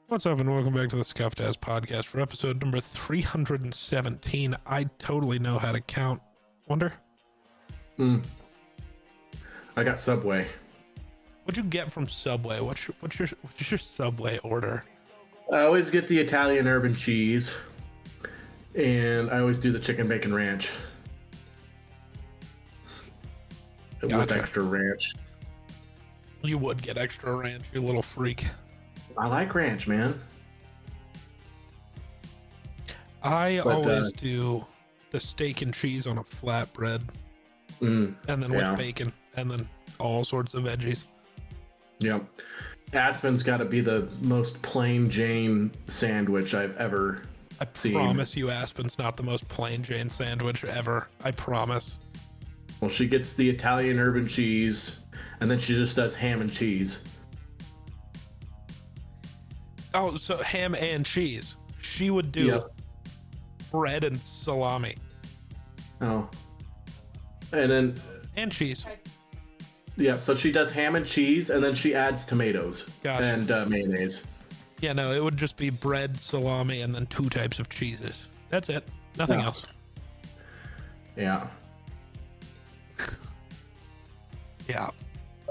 What's up, and welcome back to the Scuffed Ass Podcast for episode number 317. I totally know how to count. Wonder? I got Subway. What'd you get from Subway? What's your Subway order? I always get the Italian urban cheese, and I always do the chicken bacon ranch. With Gotcha. extra ranch. You would get extra ranch, you little freak. I like ranch, man. I always do the steak and cheese on a flatbread, and then with bacon, and then all sorts of veggies. Yep. Aspen's got to be the most plain Jane sandwich I've ever seen. I promise you Aspen's not the most plain Jane sandwich ever. I promise. Well, she gets the Italian urban cheese, and then she just does ham and cheese. Oh, so ham and cheese. She would do bread and salami. Oh. And then... And cheese. Yeah, so she does ham and cheese, and then she adds tomatoes. Gotcha. And mayonnaise. Yeah, no, it would just be bread, salami, and then 2 types of cheeses. That's it. Nothing else. Yeah. Yeah.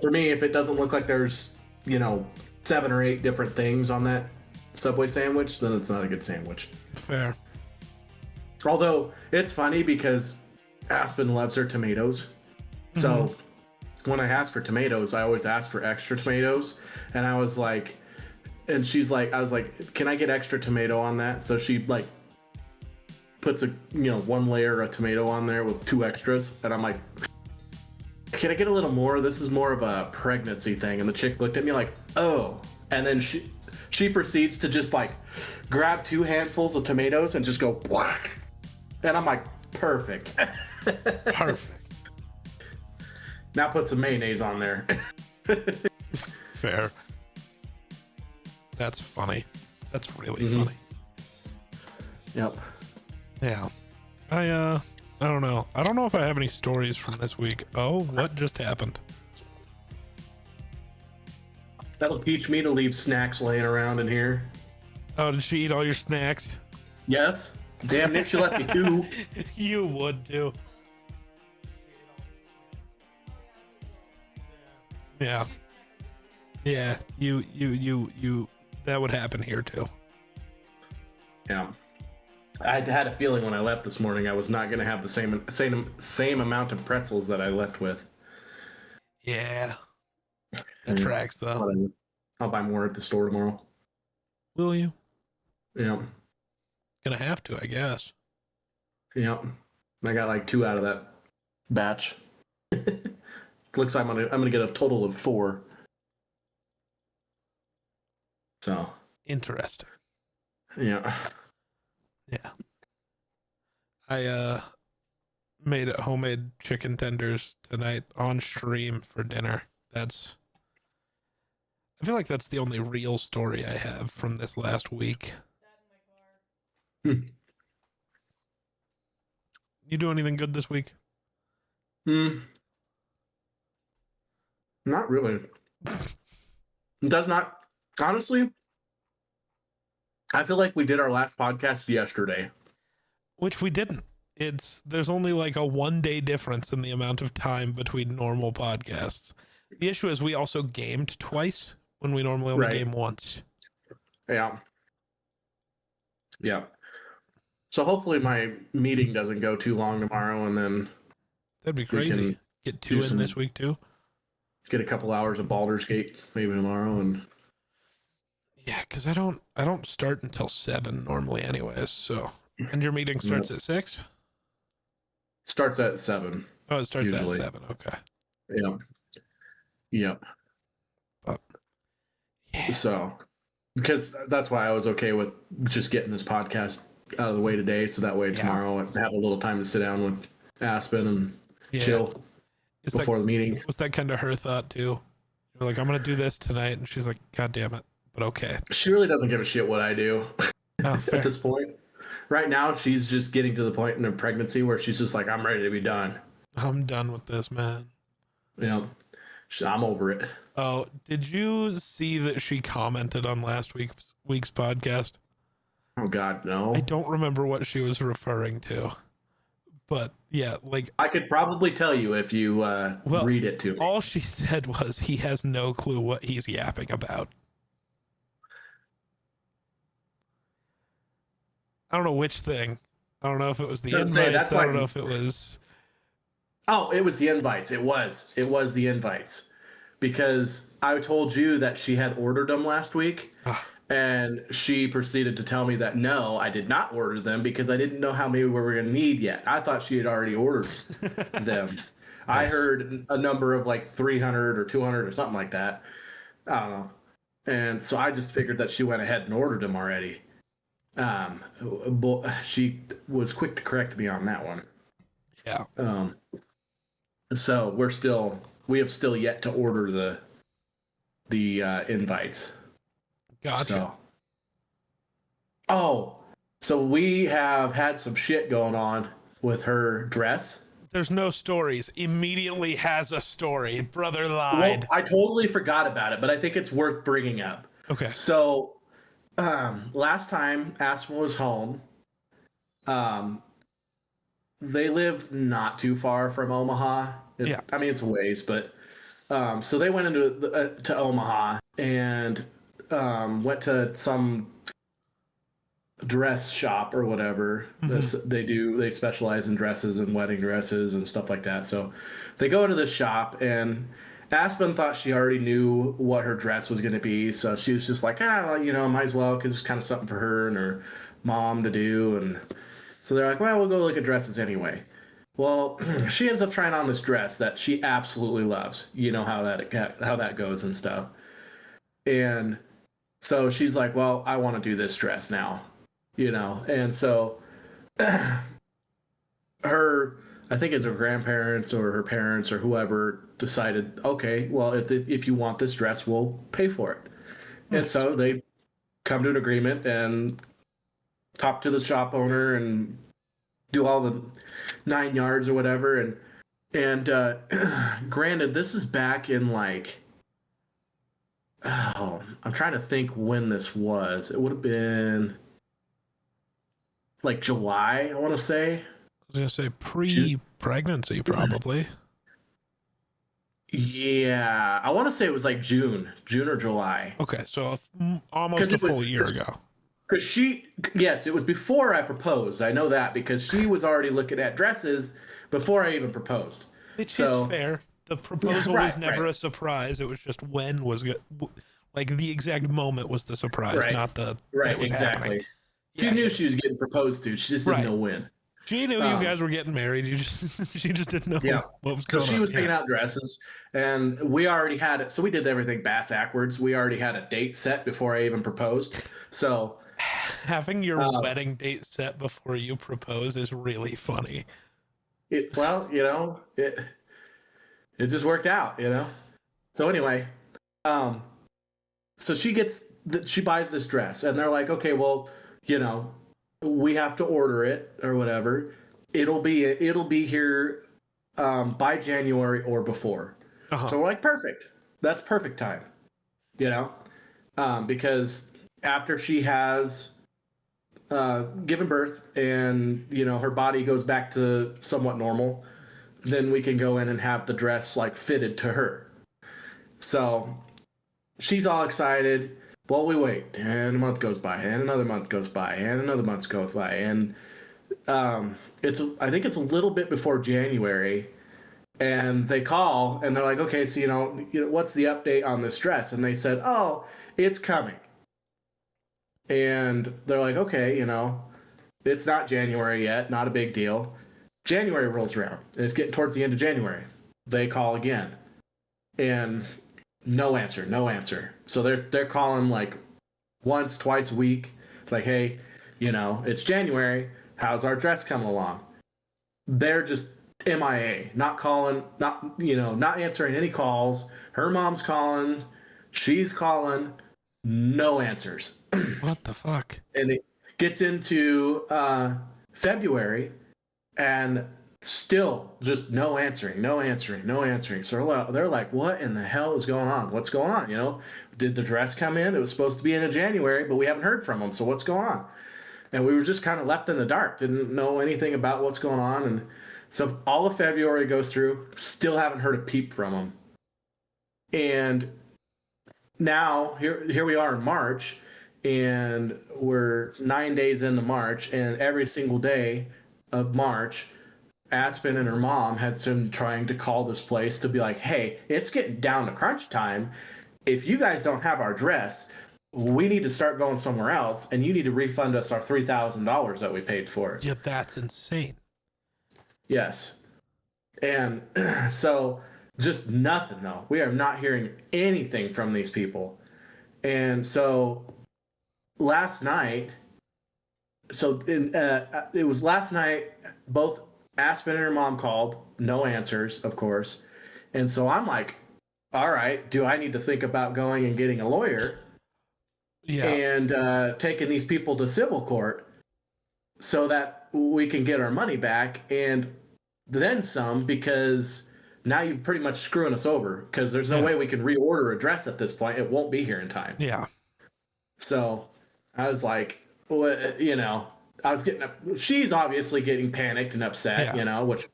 For me, if it doesn't look like there's, 7 or 8 different things on that Subway sandwich, then it's not a good sandwich. Fair. Although, it's funny because Aspen loves her tomatoes. So, when I ask for tomatoes, I always ask for extra tomatoes. And I was like, can I get extra tomato on that? So she puts one layer of tomato on there with 2 extras. And I'm like, can I get a little more? This is more of a pregnancy thing. And the chick looked at me like, oh. And then she proceeds to just grab 2 handfuls of tomatoes and just go black. And I'm like, perfect. Perfect. Now put some mayonnaise on there. Fair. That's funny. That's really funny. Yep. Yeah. I don't know. I don't know if I have any stories from this week. Oh, what just happened? That'll teach me to leave snacks laying around in here. Oh, did she eat all your snacks? Yes. Damn, Nick, she left me 2. You would too. Yeah. Yeah, you that would happen here too. Yeah. I had a feeling when I left this morning I was not going to have the same amount of pretzels that I left with. Yeah. That tracks though. I'll buy more at the store tomorrow. Will you? Yeah. Gonna have to, I guess. Yeah. I got 2 out of that batch. Looks like I'm gonna get a total of 4. So Interesting. yeah. Yeah. I made homemade chicken tenders tonight on stream for dinner. I feel like that's the only real story I have from this last week. You do anything good this week? Not really. It does not. Honestly, I feel like we did our last podcast yesterday. Which we didn't. There's only a 1-day difference in the amount of time between normal podcasts. The issue is we also gamed twice when we normally only game once. Yeah. Yeah. So hopefully my meeting doesn't go too long tomorrow, and then that'd be crazy. Get 2 in this week too. Get a couple hours of Baldur's Gate maybe tomorrow, and yeah, because I don't start until 7 normally, anyways. So, and your meeting starts at 6. Starts at 7. Oh, it starts usually. at 7. Okay. Yeah. Yeah. But yeah. So, because that's why I was okay with just getting this podcast out of the way today, so that way tomorrow I have a little time to sit down with Aspen and chill before the meeting. Was that kind of her thought too? You're like, I'm gonna do this tonight, and she's like, God damn it, but okay. She really doesn't give a shit what I do at this point. Right now, she's just getting to the point in her pregnancy where she's just like, I'm ready to be done. I'm done with this, man. Yeah. I'm over it. Oh, did you see that she commented on last week's podcast? Oh God, I no. don't remember what she was referring to, but yeah, like, I could probably tell you if you well, read it to me. all she said was he has no clue what he's yapping about. I don't know which thing. I don't know if it was the Doesn't say, invites. that's I like, don't know if it was. oh, it was the invites. It was the invites, because I told you that she had ordered them last week, Ah, and she proceeded to tell me that no, I did not order them because I didn't know how many we were going to need yet. I thought she had already ordered them. I nice. heard a number of like 300 or 200 or something like that. I don't know. And so I just figured that she went ahead and ordered them already. But she was quick to correct me on that one. Yeah. So we have still yet to order the invites. Gotcha. So, so we have had some shit going on with her dress. There's no stories. Immediately has a story. Brother Well, lied. I totally forgot about it, but I think it's worth bringing up. Okay. So, last time Aspen was home, they live not too far from Omaha. Yeah. I mean, it's a ways, but so they went into to Omaha and went to some dress shop or whatever. They specialize in dresses and wedding dresses and stuff like that. So they go into this shop, and Aspen thought she already knew what her dress was going to be, so she was just like, might as well, because it's kind of something for her and her mom to do. And so they're like, well, we'll go look at dresses anyway. Well, she ends up trying on this dress that she absolutely loves. You know how that goes and stuff. And so she's like, well, I want to do this dress now. And so I think it's her grandparents or her parents or whoever decided, okay, well, if you want this dress, we'll pay for it. And so they come to an agreement and talk to the shop owner and do all the 9 yards or whatever. And granted, this is back in like, I'm trying to think when this was. It would have been like July, I want to say. I was going to say pre-pregnancy, probably. Yeah, I want to say it was like June or July. Okay, so almost a full year ago. Because yes, it was before I proposed. I know that because she was already looking at dresses before I even proposed. Which is fair. The proposal was never right. a surprise. It was just when was good. Like the exact moment was the surprise, not the that it was happening. She knew she was getting proposed to. She just didn't know when. She knew you guys were getting married. She just didn't know what was going on. So she was picking out dresses, and we already had it. So we did everything backwards. We already had a date set before I even proposed. So having your wedding date set before you propose is really funny. It just worked out, So anyway, so she buys this dress, and they're like, okay, well, we have to order it or whatever. It'll be here by January or before. So we're like, perfect. That's perfect time, because after she has given birth and her body goes back to somewhat normal, then we can go in and have the dress like fitted to her. So she's all excited. Well, we wait, and a month goes by, and another month goes by, and another month goes by, and I think it's a little bit before January, and they call and they're like, okay, so what's the update on this dress? And they said, oh, it's coming. And they're like, okay, it's not January yet, not a big deal. January rolls around, and it's getting towards the end of January. They call again, and no answer. So they're calling like once, twice a week, like, hey, it's January. How's our dress coming along? They're just MIA, not calling, not answering any calls. Her mom's calling, she's calling, no answers. What the fuck? And it gets into February, and Still just no answering, no answering, no answering. So they're like, what in the hell is going on? What's going on? You know, did the dress come in? It was supposed to be in January, but we haven't heard from them. So what's going on? And we were just kind of left in the dark, didn't know anything about what's going on. And so all of February goes through, still haven't heard a peep from them. And now here we are in March, and we're 9 days into March, and every single day of March, Aspen and her mom had been trying to call this place to be like, hey, it's getting down to crunch time. If you guys don't have our dress, we need to start going somewhere else, and you need to refund us our $3,000 that we paid for it. Yeah, that's insane. Yes. And so just nothing, though. We are not hearing anything from these people. And so last night, it was last night, both Aspen and her mom called, no answers, of course. And so I'm like, all right, do I need to think about going and getting a lawyer? Yeah. And taking these people to civil court so that we can get our money back and then some, because now you're pretty much screwing us over, because there's no way we can reorder a dress at this point. It won't be here in time. Yeah. So I was like, well, you know, she's obviously getting panicked and upset, you know, which,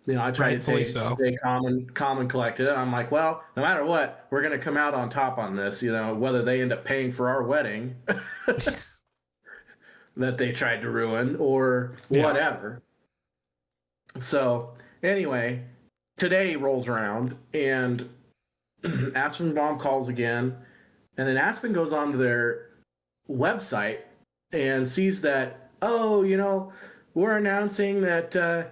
you know, I try to stay calm and collected. I'm like, well, no matter what, we're going to come out on top on this, you know, whether they end up paying for our wedding that they tried to ruin or whatever. So anyway, today rolls around and Aspen's mom calls again. And then Aspen goes onto their website and sees that, oh, you know, we're announcing that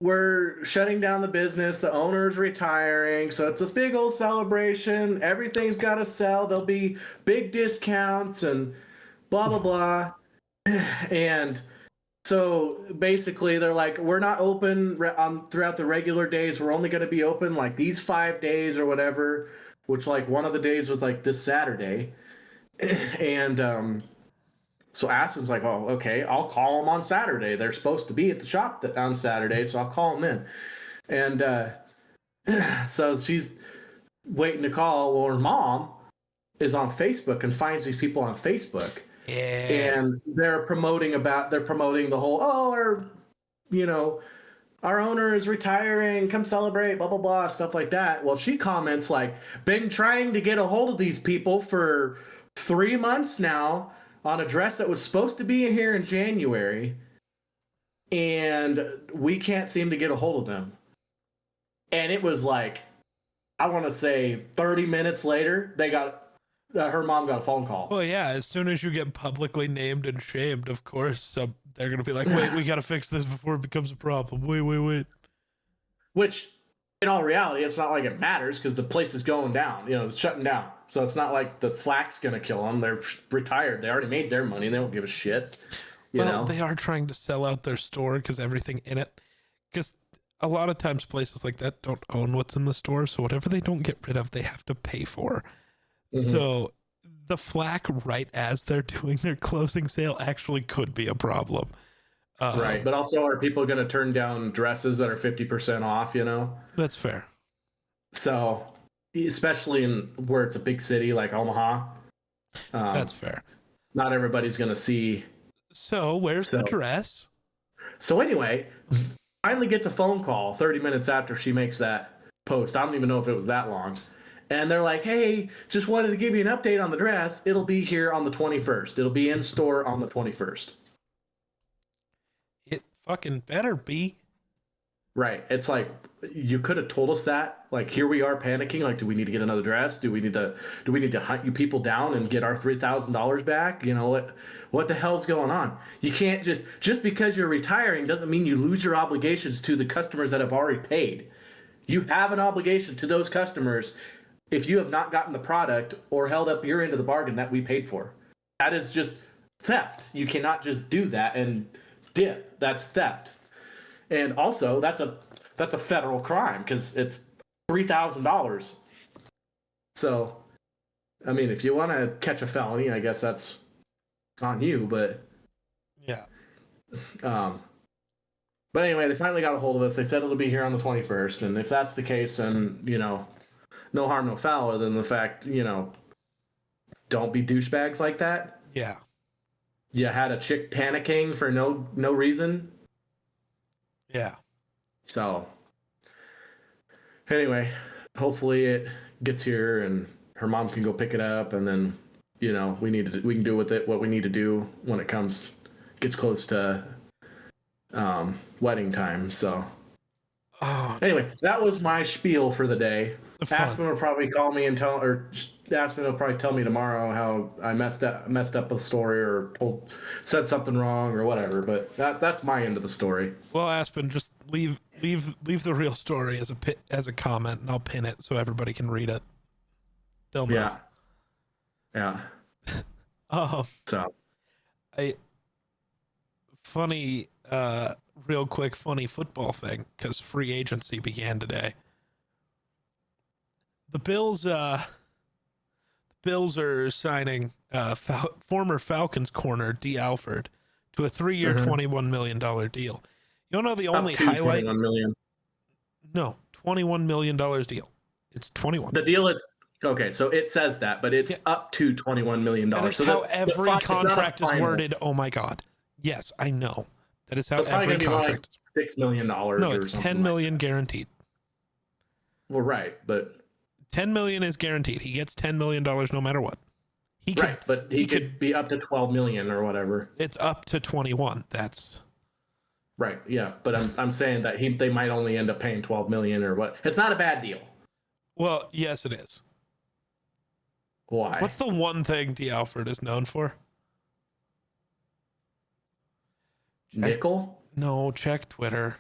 we're shutting down the business. The owner's retiring. So it's this big old celebration. Everything's got to sell. There'll be big discounts and blah, blah, blah. And so basically they're like, we're not open throughout the regular days. We're only going to be open like these 5 days or whatever, which like one of the days was like this Saturday. And so Aspen's like, oh, okay, I'll call them on Saturday. They're supposed to be at the shop on Saturday, so I'll call them in. And so she's waiting to call. Well, her mom is on Facebook and finds these people on Facebook. Yeah. And they're promoting the whole, our owner is retiring, come celebrate, blah, blah, blah, stuff like that. Well, she comments like, been trying to get a hold of these people for 3 months now on a dress that was supposed to be in here in January, and we can't seem to get a hold of them. And it was like, I want to say 30 minutes later, her mom got a phone call. Well, yeah, as soon as you get publicly named and shamed, of course, they're going to be like, wait, we got to fix this before it becomes a problem. Wait. Which, in all reality, it's not like it matters, because the place is going down. You know, it's shutting down. So it's not like the flack's going to kill them. They're retired. They already made their money. They don't give a shit. You know? They are trying to sell out their store because everything in it. Because a lot of times places like that don't own what's in the store. So whatever they don't get rid of, they have to pay for. Mm-hmm. So the flack right as they're doing their closing sale actually could be a problem. Right. But also, are people going to turn down dresses that are 50% off, you know? That's fair. So, especially in where it's a big city like Omaha. That's fair. Not everybody's going to see. So where's the dress? So anyway, finally gets a phone call 30 minutes after she makes that post. I don't even know if it was that long. And they're like, hey, just wanted to give you an update on the dress. It'll be here on the 21st. It'll be in store on the 21st. It fucking better be. Right. It's like, you could have told us that. Like, here we are panicking. Like, do we need to get another dress? Do we need to hunt you people down and get our $3,000 back? You know, what the hell's going on? You can't just because you're retiring doesn't mean you lose your obligations to the customers that have already paid. You have an obligation to those customers if you have not gotten the product or held up your end of the bargain that we paid for. That is just theft. You cannot just do that and dip. That's theft. And also, that's a federal crime because it's $3,000. So, I mean, if you want to catch a felony, I guess that's on you. But yeah. But anyway, they finally got a hold of us. They said it'll be here on the 21st, and if that's the case, then no harm, no foul. Other than the fact, don't be douchebags like that. Yeah. You had a chick panicking for no reason. Yeah. So anyway, hopefully it gets here and her mom can go pick it up, and then we can do with it what we need to do when it gets close to wedding time. So anyway, that was my spiel for the day. Aspen will probably call me and Aspen will probably tell me tomorrow how I messed up the story or said something wrong or whatever. But that's my end of the story. Well, Aspen, just leave the real story as a comment, and I'll pin it so everybody can read it. They'll know. Yeah. So, real quick, funny football thing, because free agency began today. The Bills are signing former Falcons corner Dee Alford to a 3-year, $21 million deal. You know the only highlight? $21 million. No, $21 million deal. It's 21. The deal is okay. So it says that, but it's up to $21 million. That is so how every contract is worded. Oh my God! Yes, I know. That is how every contract is. $6 million. No, it's $10 million guaranteed. Well, right, but $10 million is guaranteed. He gets $10 million no matter what. He could be up to $12 million or whatever. It's up to 21. That's right. Yeah, but I'm saying that they might only end up paying $12 million or what. It's not a bad deal. Well, yes, it is. Why? What's the one thing Dee Alford is known for? Nickel? No, check Twitter.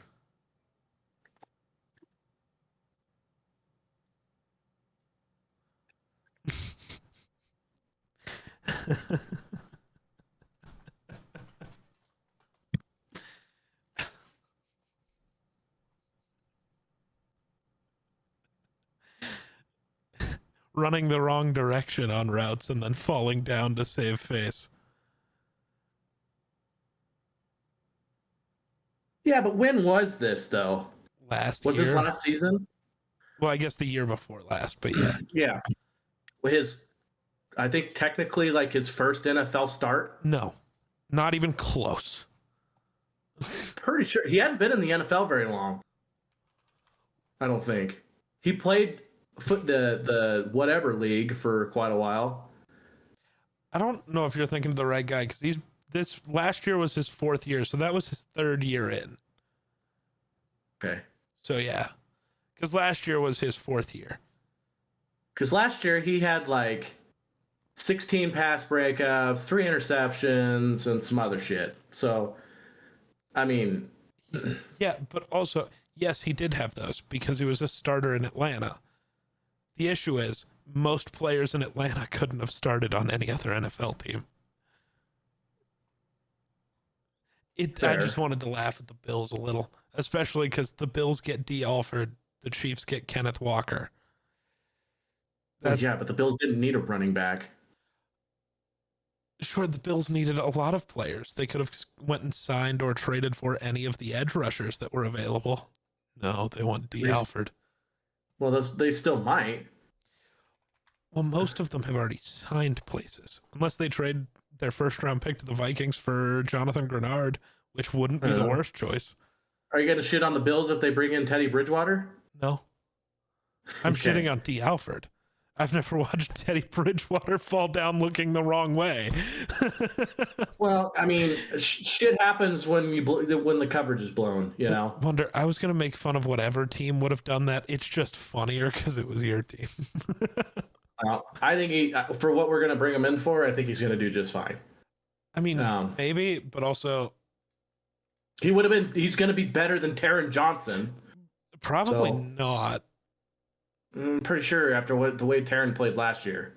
Running the wrong direction on routes and then falling down to save face. Yeah, but when was this though? Was this last season? Well, I guess the year before last, but yeah. Yeah. I think technically like his first NFL start. No, not even close. Pretty sure he hadn't been in the NFL very long. I don't think he played the whatever league for quite a while. I don't know if you're thinking of the right guy because this last year was his 4th year, so that was his 3rd year in. Okay. So yeah, because last year was his 4th year. Because last year he had like 16 pass breakups, 3 interceptions, and some other shit. So, I mean, yeah, but also, yes, he did have those because he was a starter in Atlanta. The issue is most players in Atlanta couldn't have started on any other NFL team. I just wanted to laugh at the Bills a little, especially because the Bills get Dee Alford, the Chiefs get Kenneth Walker. Yeah, but the Bills didn't need a running back. Sure, the Bills needed a lot of players. They could have went and signed or traded for any of the edge rushers that were available. No, they want Dee Alford. Well, they still might. Well, most of them have already signed places, unless they trade their first-round pick to the Vikings for Jonathan Grenard, which wouldn't be the worst choice. Are you going to shit on the Bills if they bring in Teddy Bridgewater? No. I'm shitting on Dee Alford. I've never watched Teddy Bridgewater fall down looking the wrong way. Well, I mean, shit happens when the coverage is blown, you know? I was going to make fun of whatever team would have done that. It's just funnier because it was your team. I think for what we're going to bring him in for, I think he's going to do just fine. I mean, maybe, but also... he's going to be better than Taron Johnson. Probably not. I'm pretty sure after the way Taron played last year.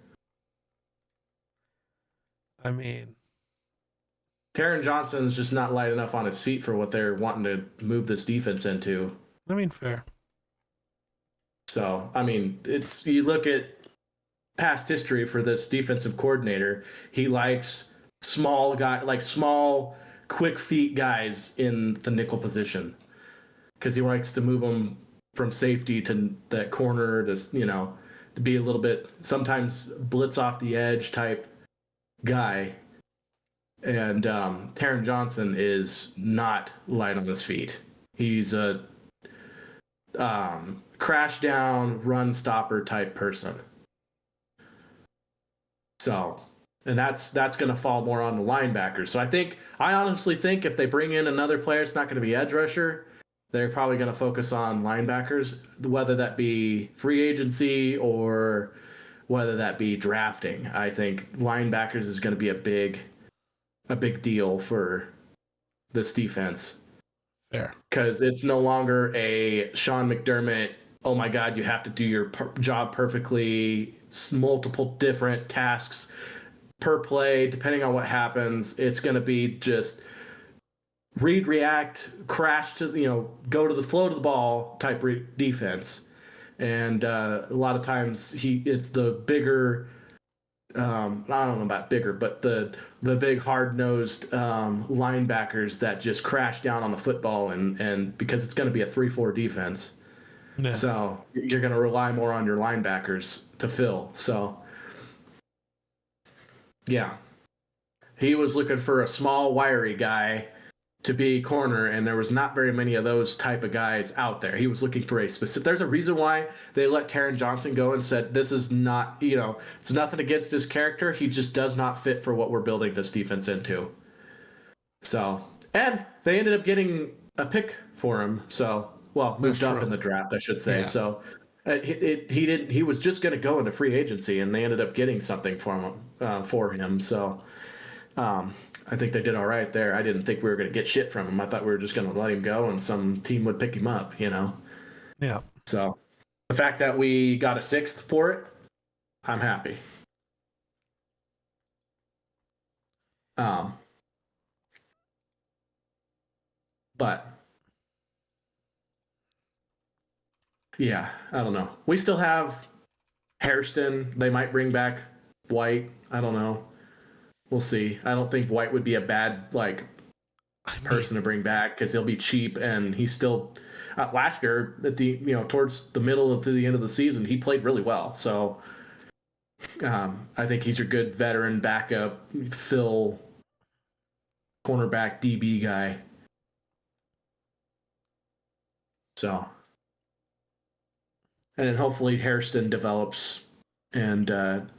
I mean, Taron Johnson's just not light enough on his feet for what they're wanting to move this defense into. I mean, fair. So, I mean, you look at past history for this defensive coordinator, he likes small, quick feet guys in the nickel position. because he likes to move them from safety to that corner to, you know, to be a little bit sometimes blitz off the edge type guy. And Taron Johnson is not light on his feet. He's a crash down, run stopper type person. So, and that's going to fall more on the linebackers. So I honestly think if they bring in another player, it's not going to be edge rusher. They're probably going to focus on linebackers, whether that be free agency or whether that be drafting. I think linebackers is going to be a big deal for this defense. Fair. Because it's no longer a Sean McDermott, oh my God, you have to do your job perfectly, multiple different tasks per play, depending on what happens. It's going to be just read, react, crash to, you know, go to the flow to the ball type defense. And a lot of times it's the bigger, I don't know about bigger, but the big hard-nosed linebackers that just crash down on the football and because it's going to be a 3-4 defense. Yeah. So you're going to rely more on your linebackers to fill. So, yeah. He was looking for a small, wiry guy to be corner, and there was not very many of those type of guys out there. He was looking for a specific... There's a reason why they let Taron Johnson go and said, this is not, you know, it's nothing against his character. He just does not fit for what we're building this defense into. So, and they ended up getting a pick for him. So, well, moved up in the draft, I should say. Yeah. So he was just going to go into free agency, and they ended up getting something for him. So, I think they did all right there. I didn't think we were going to get shit from him. I thought we were just going to let him go and some team would pick him up, you know? Yeah. So the fact that we got a 6th for it, I'm happy. But yeah, I don't know. We still have Hairston. They might bring back White. I don't know. We'll see. I don't think White would be a bad person to bring back because he'll be cheap, and he's still last year at the towards the middle to the end of the season he played really well. So I think he's a good veteran backup, fill cornerback DB guy. So, and then hopefully Hairston develops and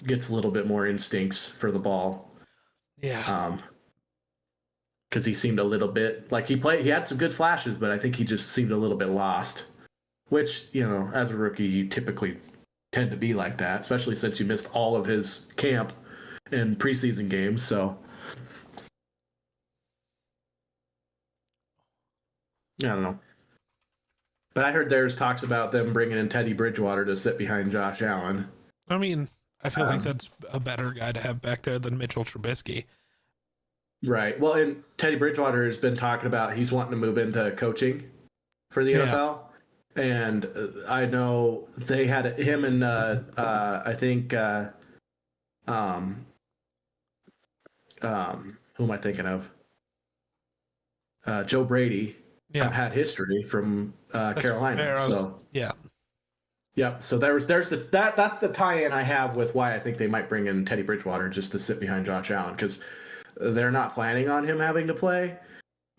gets a little bit more instincts for the ball. Yeah. Because he seemed a little bit like he had some good flashes, but I think he just seemed a little bit lost. Which, you know, as a rookie, you typically tend to be like that, especially since you missed all of his camp and preseason games. So, I don't know. But I heard there's talks about them bringing in Teddy Bridgewater to sit behind Josh Allen. I mean, I feel like that's a better guy to have back there than Mitchell Trubisky. Right. Well, and Teddy Bridgewater has been talking about he's wanting to move into coaching for the NFL. And I know they had him and I think who am I thinking of? Joe Brady have had history from Carolina. So yeah. So that's the tie-in I have with why I think they might bring in Teddy Bridgewater just to sit behind Josh Allen, because they're not planning on him having to play.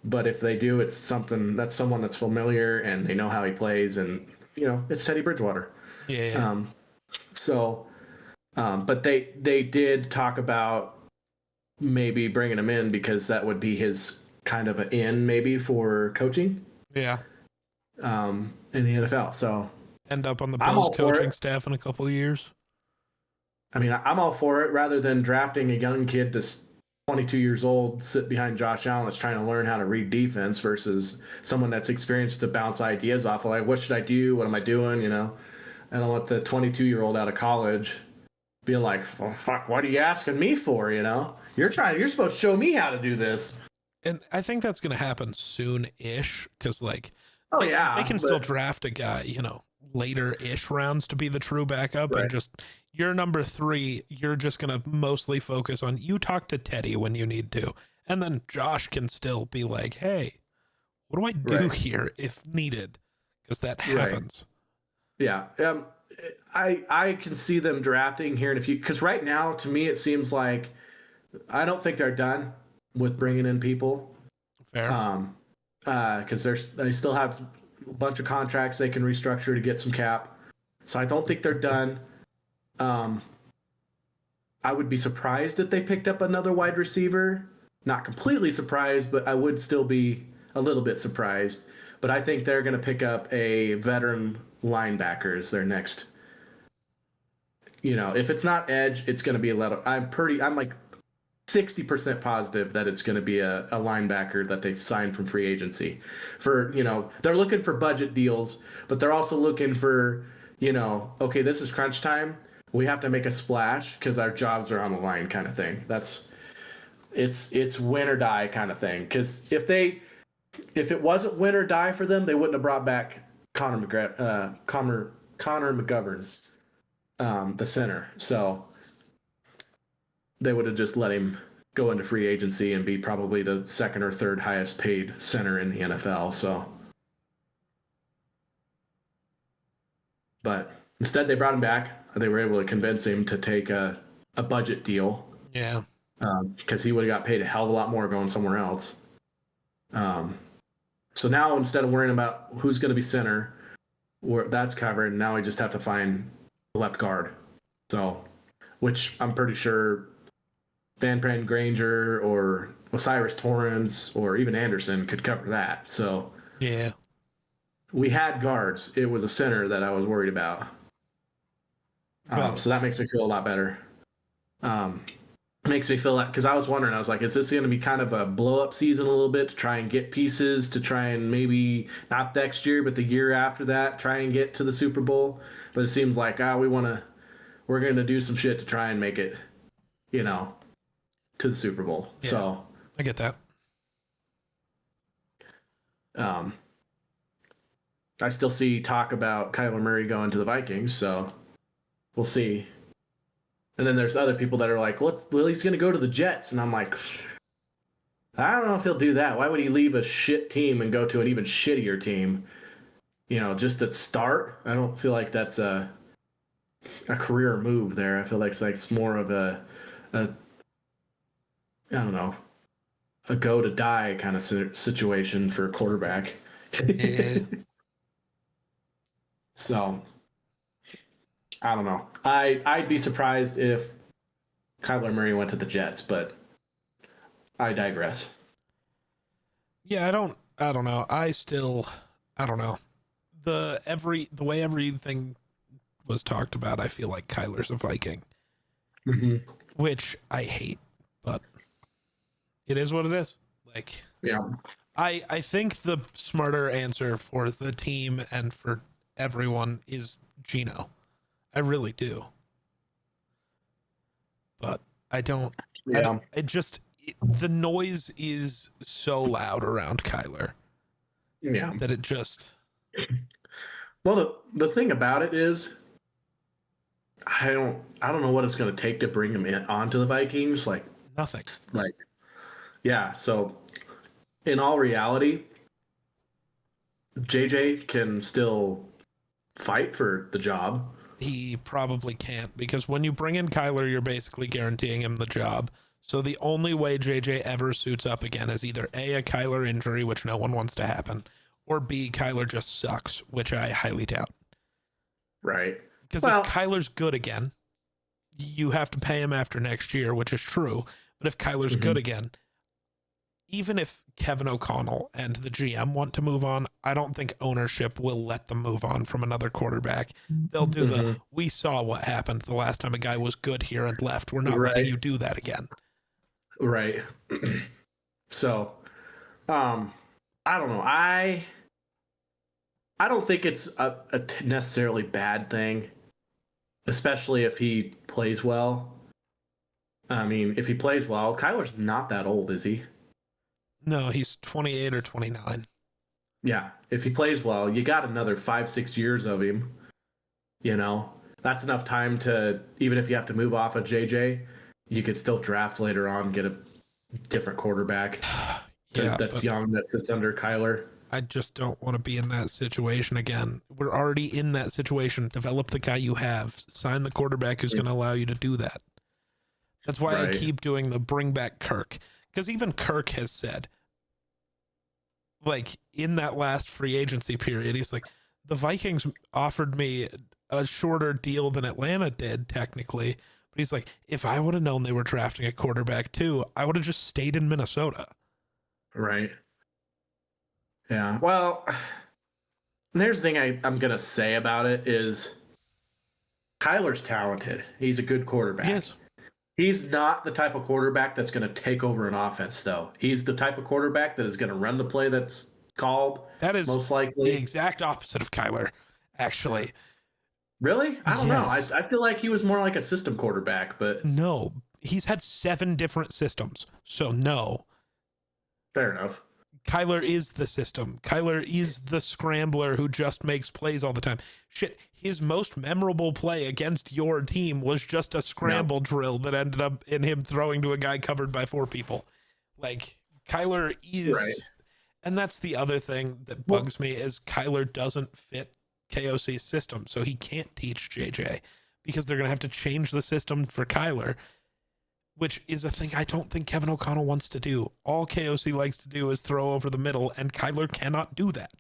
But if they do, it's someone that's familiar and they know how he plays, and you know it's Teddy Bridgewater. Yeah. But they did talk about maybe bringing him in because that would be his kind of an in maybe for coaching. Yeah. In the NFL, so end up on the Bills coaching staff in a couple of years. I mean, I'm all for it. Rather than drafting a young kid that's 22 years old, sit behind Josh Allen that's trying to learn how to read defense versus someone that's experienced to bounce ideas off of, like, what should I do? What am I doing? You know, I don't want the 22-year-old out of college being like, well, fuck, what are you asking me for? You know, you're supposed to show me how to do this. And I think that's going to happen soon-ish because, like, they can still draft a guy, you know, later-ish rounds to be the true backup, right. And just you're number 3. You're just going to mostly focus on you talk to Teddy when you need to, and then Josh can still be like, hey, What do I do Right. here if needed? Because that Right. happens. Yeah. I can see them drafting here in a few, because right now to me it seems like I don't think they're done with bringing in people. Fair. Because they still have a bunch of contracts they can restructure to get some cap. So I don't think they're done. I would be surprised if they picked up another wide receiver. Not completely surprised, but I would still be a little bit surprised. But I think they're going to pick up a veteran linebacker as their next. If it's not edge, it's going to be I'm like 60% positive that it's going to be a linebacker that they've signed from free agency. They're looking for budget deals, but they're also looking for, okay, this is crunch time. We have to make a splash because our jobs are on the line, kind of thing. It's win or die kind of thing. Because if it wasn't win or die for them, they wouldn't have brought back Connor McGovern, the center. So they would have just let him go into free agency and be probably the second or third highest paid center in the NFL. So, but instead they brought him back. They were able to convince him to take a budget deal. Yeah. Because he would have got paid a hell of a lot more going somewhere else. So now instead of worrying about who's going to be center, that's covered. Now we just have to find the left guard. So, which I'm pretty sure Van Pran Granger or Osiris Torrens or even Anderson could cover that. So yeah, we had guards. It was a center that I was worried about. So that makes me feel a lot better. Makes me feel like, because I was wondering, I was like, is this going to be kind of a blow up season a little bit to try and get pieces to try and maybe not next year, but the year after that, try and get to the Super Bowl? But it seems like, we're going to do some shit to try and make it, to the Super Bowl. Yeah, so I get that. I still see talk about Kyler Murray going to the Vikings, so we'll see. And then there's other people that are like, well, he's going to go to the Jets. And I'm like, I don't know if he'll do that. Why would he leave a shit team and go to an even shittier team? Just to start? I don't feel like that's a career move there. I feel like it's more of a I don't know, a go to die kind of situation for a quarterback. Yeah. So I don't know. I'd be surprised if Kyler Murray went to the Jets, but I digress. Yeah, I don't know. I don't know. The way everything was talked about, I feel like Kyler's a Viking. Mm-hmm. Which I hate, but it is what it is. Like, yeah. I think the smarter answer for the team and for everyone is Geno. I really do. But I don't. Yeah. The noise is so loud around Kyler. Yeah. That it just. Well, the thing about it is, I don't know what it's going to take to bring him onto the Vikings. Like nothing. Yeah. So, in all reality, JJ can still fight for the job. He probably can't, because when you bring in Kyler, you're basically guaranteeing him the job. So the only way JJ ever suits up again is either A, Kyler injury, which no one wants to happen, or B, Kyler just sucks, which I highly doubt. Right. Because if Kyler's good again, you have to pay him after next year, which is true. But if Kyler's good again, even if Kevin O'Connell and the GM want to move on, I don't think ownership will let them move on from another quarterback. They'll do we saw what happened the last time a guy was good here and left. We're not letting you do that again. Right. So, I don't know. I don't think it's a necessarily bad thing, especially if he plays well. I mean, if he plays well, Kyler's not that old, is he? No, he's 28 or 29. Yeah. If he plays well, you got another 5-6 years of him. That's enough time to, even if you have to move off of JJ, you could still draft later on, get a different quarterback that's young, that sits under Kyler. I just don't want to be in that situation again. We're already in that situation. Develop the guy you have. Sign the quarterback who's going to allow you to do that. That's why I keep doing the bring back Kirk. Because even Kirk has said, like, in that last free agency period, he's like, the Vikings offered me a shorter deal than Atlanta did, technically. But he's like, if I would have known they were drafting a quarterback too, I would have just stayed in Minnesota. Right. Yeah. Well, there's the thing I'm going to say about it is Kyler's talented. He's a good quarterback. Yes. He's not the type of quarterback that's going to take over an offense, though. He's the type of quarterback that is going to run the play that's called. That is most likely the exact opposite of Kyler, actually. Really? I don't know. I feel like he was more like a system quarterback, but no, he's had 7 different systems, so no. Fair enough. Kyler is the system. Kyler is the scrambler who just makes plays all the time. Shit, his most memorable play against your team was just a scramble drill that ended up in him throwing to a guy covered by 4 people. Like, Kyler is... Right. And that's the other thing that bugs me is Kyler doesn't fit KOC's system, so he can't teach JJ because they're going to have to change the system for Kyler, which is a thing I don't think Kevin O'Connell wants to do. All KOC likes to do is throw over the middle, and Kyler cannot do that.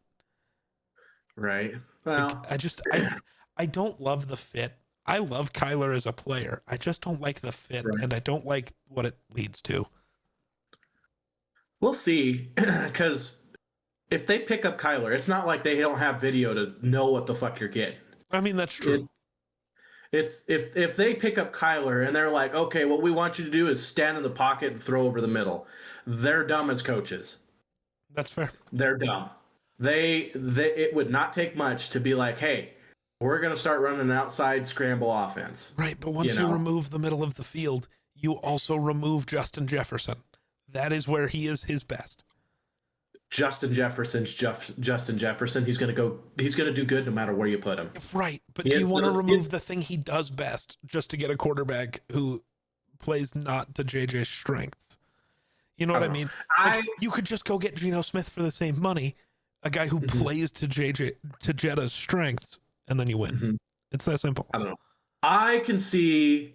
Right. Well, like, I don't love the fit. I love Kyler as a player. I just don't like the fit, and I don't like what it leads to. We'll see, because if they pick up Kyler, it's not like they don't have video to know what the fuck you're getting. I mean, that's true. It's if they pick up Kyler and they're like, okay, what we want you to do is stand in the pocket and throw over the middle. They're dumb as coaches. That's fair. They're dumb. It would not take much to be like, hey, we're going to start running an outside scramble offense. Right, but once you remove the middle of the field, you also remove Justin Jefferson. That is where he is his best. Justin Jefferson's Justin Jefferson. He's going to do good no matter where you put him. Right. But do you want to remove the thing he does best just to get a quarterback who plays not to JJ's strengths? You know what I mean? Like, you could just go get Geno Smith for the same money, a guy who plays to Jetta's strengths, and then you win. Mm-hmm. It's that simple. I don't know. I can see,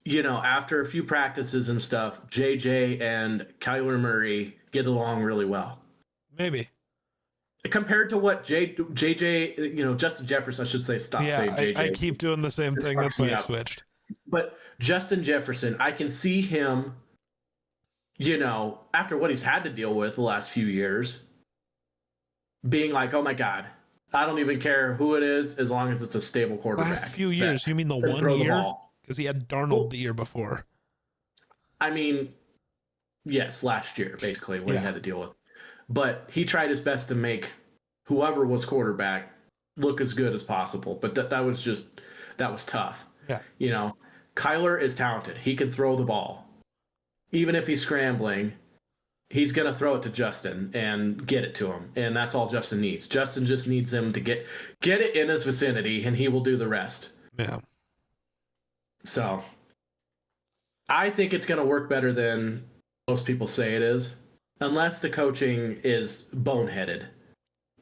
after a few practices and stuff, JJ and Kyler Murray get along really well. Maybe. Compared to what JJ, Justin Jefferson, I should say, stop saying JJ. I keep doing the same thing. That's why I switched. But Justin Jefferson, I can see him, after what he's had to deal with the last few years, being like, oh my God, I don't even care who it is as long as it's a stable quarterback. Last few years? You mean the 1 year? Because he had Darnold the year before. I mean, yes, last year, basically, what he had to deal with. But he tried his best to make whoever was quarterback look as good as possible. But that was tough. Yeah. Kyler is talented. He can throw the ball. Even if he's scrambling, he's going to throw it to Justin and get it to him. And that's all Justin needs. Justin just needs him to get it in his vicinity, and he will do the rest. Yeah. So I think it's going to work better than most people say it is, unless the coaching is boneheaded.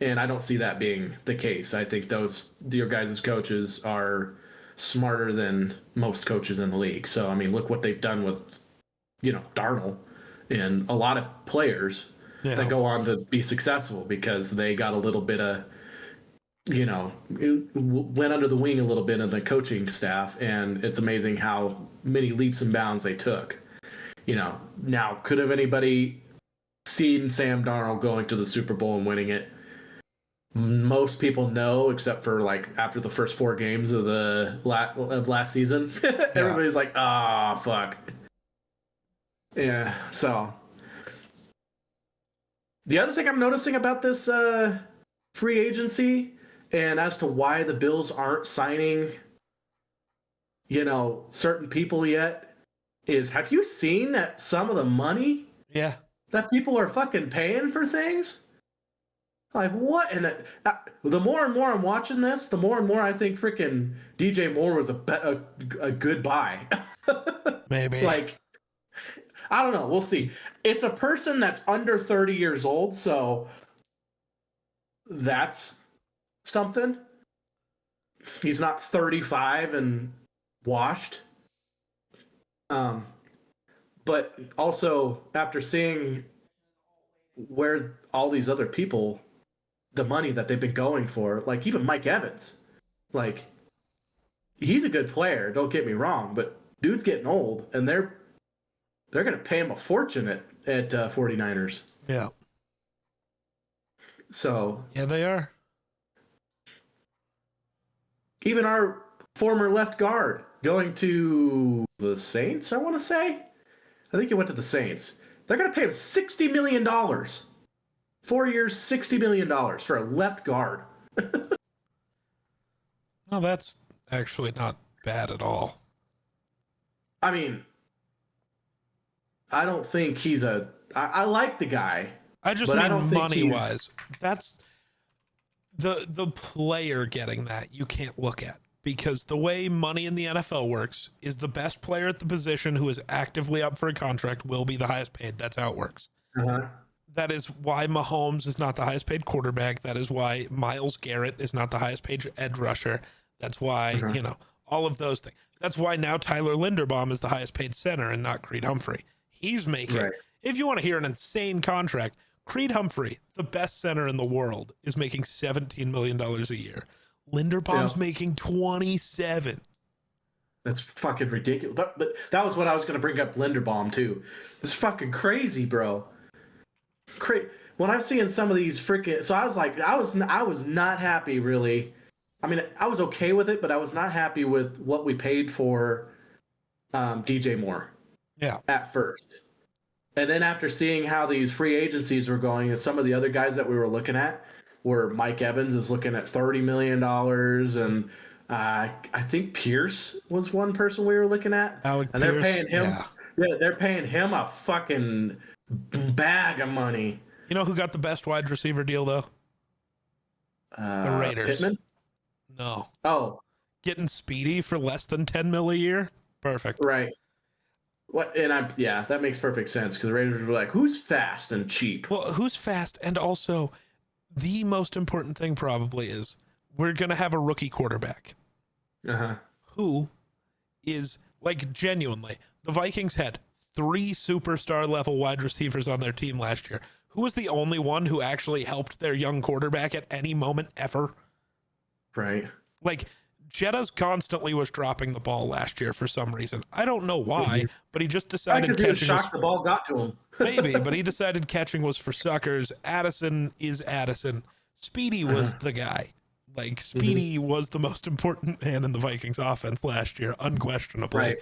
And I don't see that being the case. I think your guys' coaches are smarter than most coaches in the league. So, I mean, look what they've done with, Darnold and a lot of players that go on to be successful because they got a little bit of, went under the wing a little bit of the coaching staff. And it's amazing how many leaps and bounds they took. Now, could have anybody seen Sam Darnold going to the Super Bowl and winning it? Most people know, except for after the first 4 games of last season. Everybody's like, fuck. Yeah. So the other thing I'm noticing about this free agency, and as to why the Bills aren't signing, certain people yet, is have you seen that some of the money that people are fucking paying for things? Like, what? And the more and more I'm watching this, the more and more I think freaking DJ Moore was a good buy. Maybe. I don't know. We'll see. It's a person that's under 30 years old, so that's something. He's not 35 and washed. But also after seeing where all these other people, the money that they've been going for, like even Mike Evans, like he's a good player, don't get me wrong, but dude's getting old and they're going to pay him a fortune at 49ers. Yeah. So, yeah, they are. Even our former left guard going to the Saints, I want to say. I think he went to the Saints. They're going to pay him $60 million. 4 years, $60 million for a left guard. No, that's actually not bad at all. I mean, I don't think he's I like the guy. I just mean money-wise. That's the player getting that you can't look at. Because the way money in the NFL works is the best player at the position who is actively up for a contract will be the highest paid. That's how it works. Uh-huh. That is why Mahomes is not the highest paid quarterback. That is why Myles Garrett is not the highest paid edge rusher. That's why, all of those things. That's why now Tyler Linderbaum is the highest paid center and not Creed Humphrey. He's making, if you want to hear an insane contract, Creed Humphrey, the best center in the world, is making $17 million a year. Linderbaum's making 27. That's fucking ridiculous. But that was what I was going to bring up Linderbaum too. It's fucking crazy, bro. When I'm seeing some of these freaking, so I was like, I was not happy really. I mean, I was okay with it, but I was not happy with what we paid for DJ Moore. Yeah. At first. And then after seeing how these free agencies were going and some of the other guys that we were looking at, where Mike Evans is looking at $30 million and I think Pierce was one person we were looking at. Alec and Pierce, they're paying him they're paying him a fucking bag of money. You know who got the best wide receiver deal though? The Raiders. Pittman? No. Oh. Getting Speedy for less than $10 million a year? Perfect. Right. What? And that makes perfect sense because the Raiders were like, who's fast and cheap? Well, who's fast? And also, the most important thing probably is we're going to have a rookie quarterback. Who is, like, genuinely, the Vikings had 3 superstar level wide receivers on their team last year. Who was the only one who actually helped their young quarterback at any moment ever? Right. Like, Jettas constantly was dropping the ball last year for some reason. I don't know why, but he just decided catching was shocked the ball got to him. Maybe, but he decided catching was for suckers. Addison is Addison. Speedy was the guy. Like, Speedy was the most important man in the Vikings offense last year, unquestionably. Right.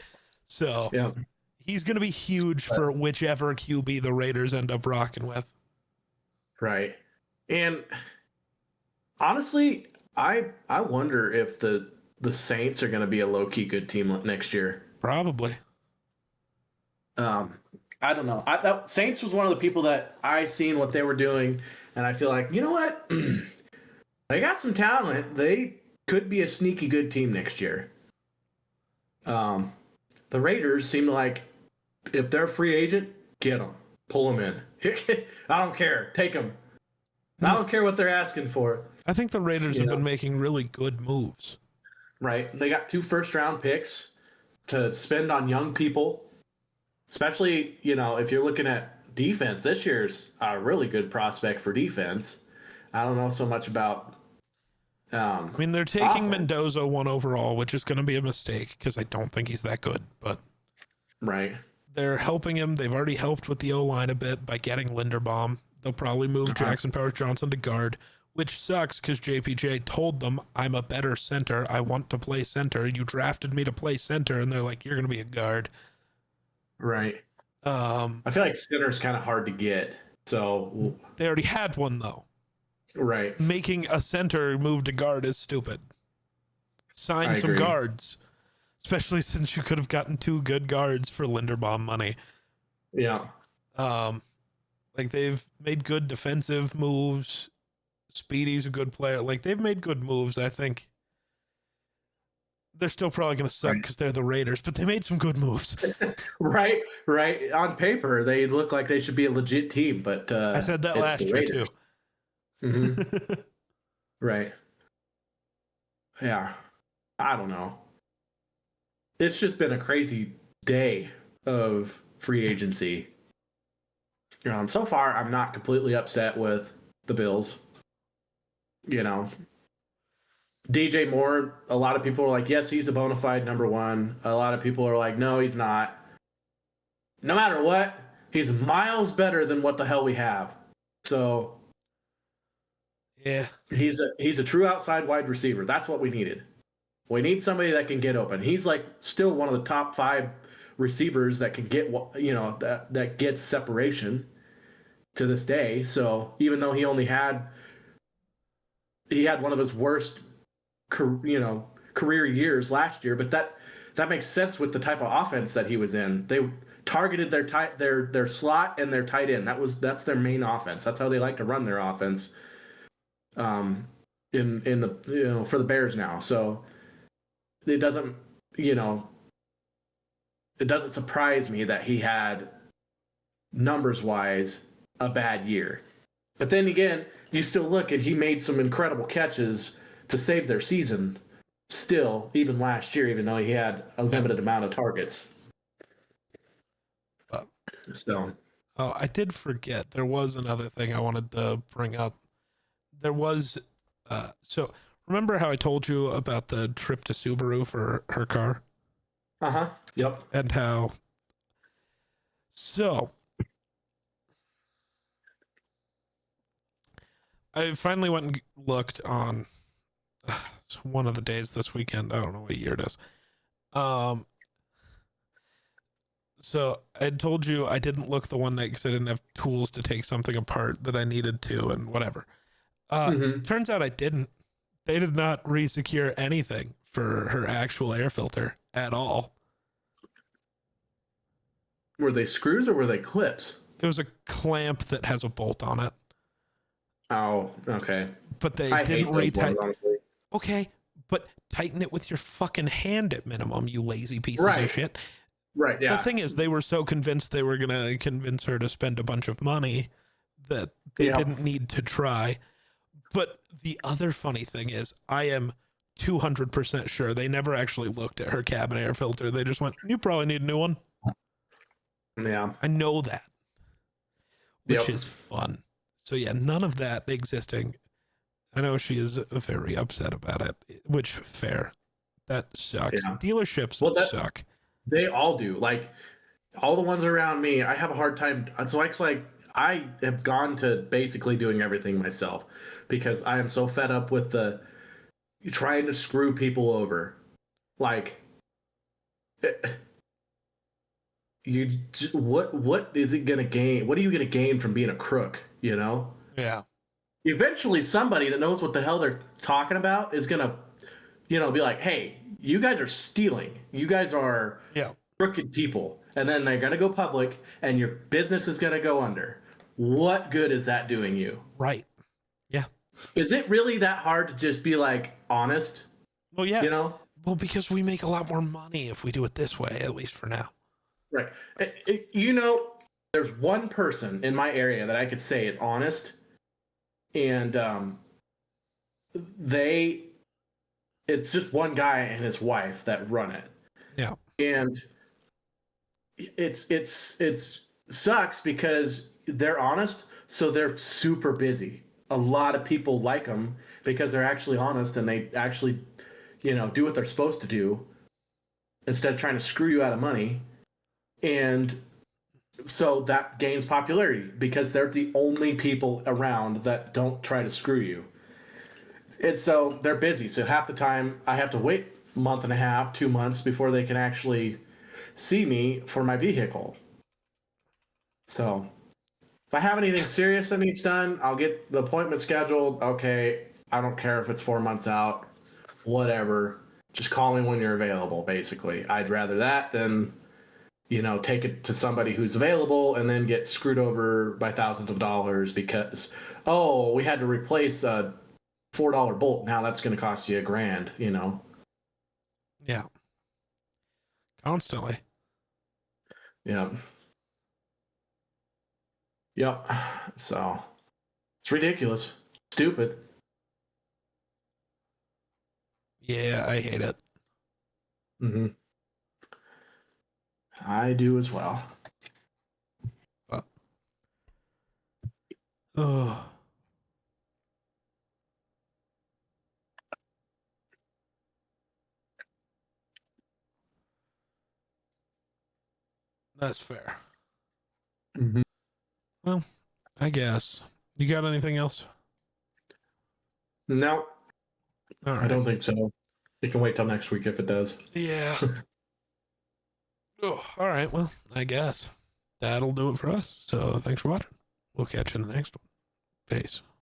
So he's going to be huge for whichever QB the Raiders end up rocking with. Right. And honestly, I wonder if the Saints are going to be a low-key good team next year. Probably. I don't know. Saints was one of the people that I seen what they were doing, and I feel like, you know what? They got some talent. They could be a sneaky good team next year. The Raiders seem like if they're a free agent, get them. Pull them in. I don't care. Take them. I don't care what they're asking for. I think the Raiders have been making really good moves. Right. They got 2 first-round picks to spend on young people. Especially, if you're looking at defense, this year's a really good prospect for defense. I don't know so much about. I mean, they're taking Mendoza 1 overall, which is going to be a mistake because I don't think he's that good. But right, they're helping him. They've already helped with the O-line a bit by getting Linderbaum. They'll probably move Jackson Powers-Johnson to guard, which sucks because JPJ told them, I'm a better center. I want to play center. You drafted me to play center, and they're like, you're going to be a guard. Right. I feel like center's kind of hard to get. So they already had one though. Right. Making a center move to guard is stupid. Sign some guards, especially since you could have gotten 2 good guards for Linderbaum money. Yeah. Like they've made good defensive moves. Speedy's a good player. Like they've made good moves. I think they're still probably going to suck because they're the Raiders, but they made some good moves. Right. On paper, they look like they should be a legit team, but I said that last year too. Right. Yeah. I don't know. It's just been a crazy day of free agency. So far, I'm not completely upset with the Bills. You know, DJ Moore, a lot of people are like, yes, he's a bona fide number one. A lot of people are like, no, he's not. No matter what, he's miles better than what the hell we have. So Yeah. he's a true outside wide receiver. That's what we needed. We need somebody that can get open. He's like still one of the top 5 receivers that can get, that gets separation to this day. So even though he had one of his worst career years last year, but that makes sense with the type of offense that he was in. They targeted their slot and their tight end. That's their main offense. That's how they like to run their offense. In the for the Bears now. So it doesn't surprise me that he had numbers wise a bad year. But then again, you still look and he made some incredible catches to save their season still, even last year, even though he had a limited amount of targets. So, oh, I did forget. There was another thing I wanted to bring up. There was, so remember how I told you about the trip to Subaru for her car? Yep. And how, so I finally went and looked on it's one of the days this weekend. I don't know what year it is. So I had told you I didn't look the one night because I didn't have tools to take something apart that I needed to and whatever. Turns out I didn't. They did not re-secure anything for her actual air filter at all. Were they screws or were they clips? It was a clamp that has a bolt on it. Oh, okay. But they didn't retighten. Okay, but tighten it with your fucking hand at minimum, you lazy pieces of shit. Right, yeah. The thing is, they were so convinced they were going to convince her to spend a bunch of money that they didn't need to try. But the other funny thing is, I am 200% sure they never actually looked at her cabin air filter. They just went, you probably need a new one. Yeah. I know that, which is fun. So yeah, none of that existing. I know she is very upset about it, which fair. That sucks. Yeah. Dealerships suck. They all do. Like all the ones around me, I have a hard time. It's like I have gone to basically doing everything myself because I am so fed up with trying to screw people over. Like what is it gonna gain? What are you gonna gain from being a crook? You know? Yeah. Eventually, somebody that knows what the hell they're talking about is gonna, be like, "Hey, you guys are stealing. You guys are crooked people," and then they're gonna go public, and your business is gonna go under. What good is that doing you? Right. Yeah. Is it really that hard to just be like honest? Well, yeah. Well, because we make a lot more money if we do it this way, at least for now. Right. There's one person in my area that I could say is honest, and it's just one guy and his wife that run it. Yeah. And it's sucks because they're honest, so they're super busy. A lot of people like them because they're actually honest and they actually, do what they're supposed to do instead of trying to screw you out of money. And so that gains popularity because they're the only people around that don't try to screw you. And so they're busy. So half the time I have to wait a month and a half, 2 months before they can actually see me for my vehicle. So if I have anything serious that needs done, I'll get the appointment scheduled. Okay, I don't care if it's 4 months out, whatever. Just call me when you're available, basically. I'd rather that than, take it to somebody who's available and then get screwed over by thousands of dollars because, we had to replace a $4 bolt. Now that's going to cost you $1,000, Yeah. Constantly. Yeah. Yep. So it's ridiculous. Stupid. Yeah, I hate it. Mm-hmm. I do as well. But, oh. That's fair. Mm-hmm. Well, I guess. You got anything else? No, All I right. don't think so. You can wait till next week if it does. Yeah. Oh, all right. Well, I guess that'll do it for us. So thanks for watching. We'll catch you in the next one. Peace.